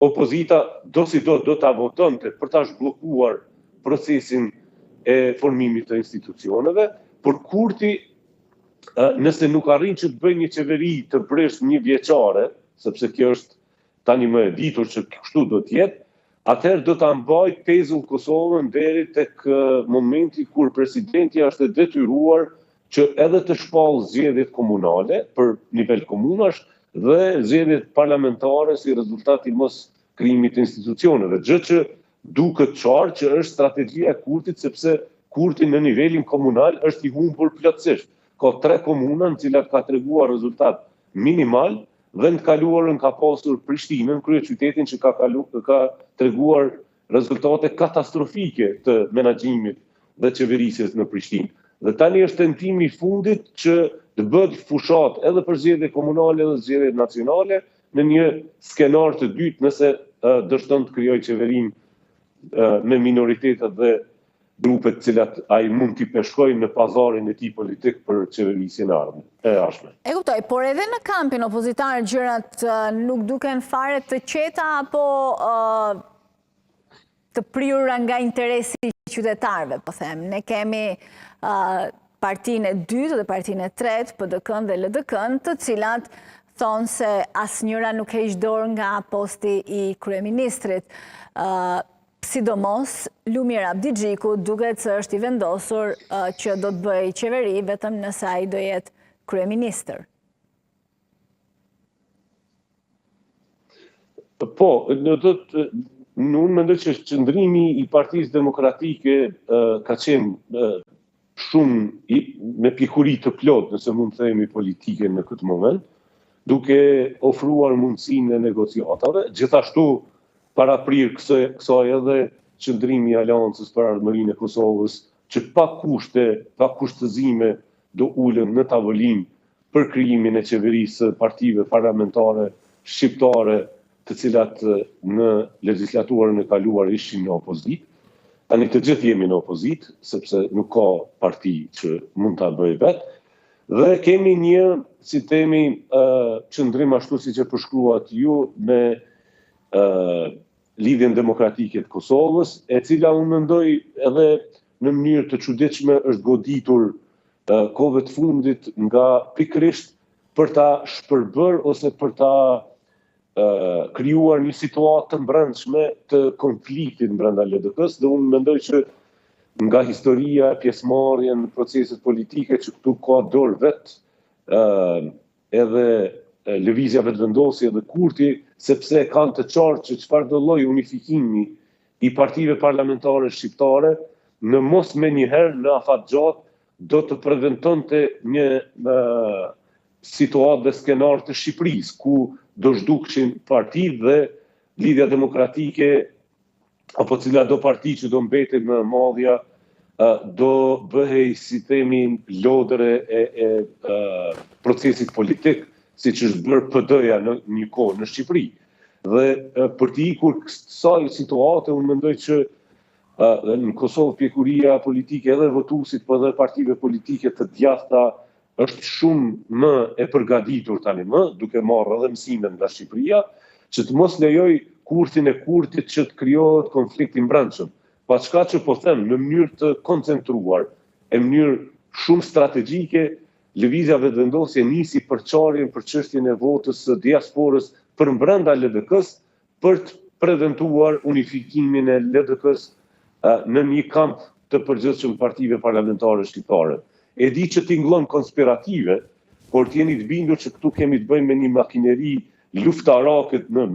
opozita do ta votonte për ta zhbllokuar procesin e formimit të institucioneve, por Kurti, nëse nuk arrin që të bëjë një qeveri të breshtë një vjeçare, sepse kjo është tani më e ditur që kështu do të jetë, atëherë do ta mbajë pezull Kosovën deri tek momenti kur presidenti është e detyruar që edhe të shpallë zgjedhjet komunale për nivel komunash dhe zgjedhjet parlamentare si rezultat i mos krijimit të institucioneve. Gjë që duket qartë që është strategjia e Kurtit, sepse Kurti në nivelin komunal është i humbur plotësisht. Ka 3 komuna në cilat ka treguar rezultat minimal, dhe në të kaluarën ka pasur Prishtinën, kryeqytetin që ka treguar rezultate katastrofike të menaxhimit dhe qeverisjes në Prishtinë. Dhe tani është tentimi i fundit që të bëhet fushat edhe për zgjedhjet komunale dhe zgjedhjet nacionale në një skenar të dytë nëse dështon të krijojë qeverinë me minoritetet dhe grupet të cilat ai mund t'i peshkojnë në pazarin e tij politik për qeverisjen e ardhshme. E kuptoj, por edhe në kampin opozitar gjërat nuk duken fare të qeta apo të prirura nga interesi i qytetarëve, po them. Ne kemi partinë e dytë dhe partinë e tretë, PDK-n dhe LDK-n, të cilat thonë se asnjëra nuk heq dorë nga posti i kryeministrit. Sidomos, Lumir Abdi Xhiku duket se është i vendosur që do të bëjë qeveri vetëm nëse ai do jetë kryeministër. Po, unë mendoj që qëndrimi i Partisë Demokratike ka qenë shumë me pikuri të plot, nëse mund të themi politike në këtë moment, duke ofruar mundësinë e negociatave, gjithashtu para prirë kësaj edhe qëndrimi i Aleancës për Ardhmërinë e Kosovës, që pa kushtëzime do ulen në tavolinë për krijimin e qeverisë partive parlamentare shqiptare, të cilat në legislaturën e kaluar ishin në opozitë. Tani të gjithë jemi në opozitë, sepse nuk ka parti që mund ta bëjë vetë. Dhe kemi një, si themi, qëndrim ashtu siç e përshkruat ju me Lidhjen Demokratike të Kosovës, e cila unë mendoj edhe në mënyrë të çuditshme është goditur kohëve të fundit nga pikërisht për ta shpërbër ose për ta krijuar një situatë të brendshme të konfliktit brenda LDK-s, dhe unë mendoj që nga historia, pjesëmarrja në proceset politike që këtu ka dorë vetë edhe lëvizjave të vendosje dhe Kurti, sepse kanë të qartë që çfarë do lloj unifikimi i partive parlamentare shqiptare në mos me njëherë në afatgjat do të preventonte një situatë dhe skenar të Shqipërisë, ku do zhdukshin parti dhe Lidhja Demokratike apo cila do parti që do mbetej në madhja do bëhej, si themi, lodëre e procesit politik, siç është bërë PD-ja në një kohë në Shqipëri. Dhe për të ikur kësaj situate, unë mendoj që në Kosovë pjekuria politike edhe votuesit, po edhe partive politike të djathta është shumë më e përgatitur tani më, duke marrë edhe mësime nga Shqipëria, që të mos lejoj kurthin e Kurtit që të krijohet konflikti brendshëm. Pa çka që po them, në mënyrë të koncentruar, në mënyrë shumë strategjike, lëvizja vetëvendosje nisi përçarjen për çështjen e votës së diasporës për brenda LDK-s për të preventuar unifikimin e LDK-s në një kamp të përgjithshëm partive parlamentare shqiptare. E di që tingëllon konspirative, por t'jeni të bindur që këtu kemi të bëjmë me një makineri luftarake në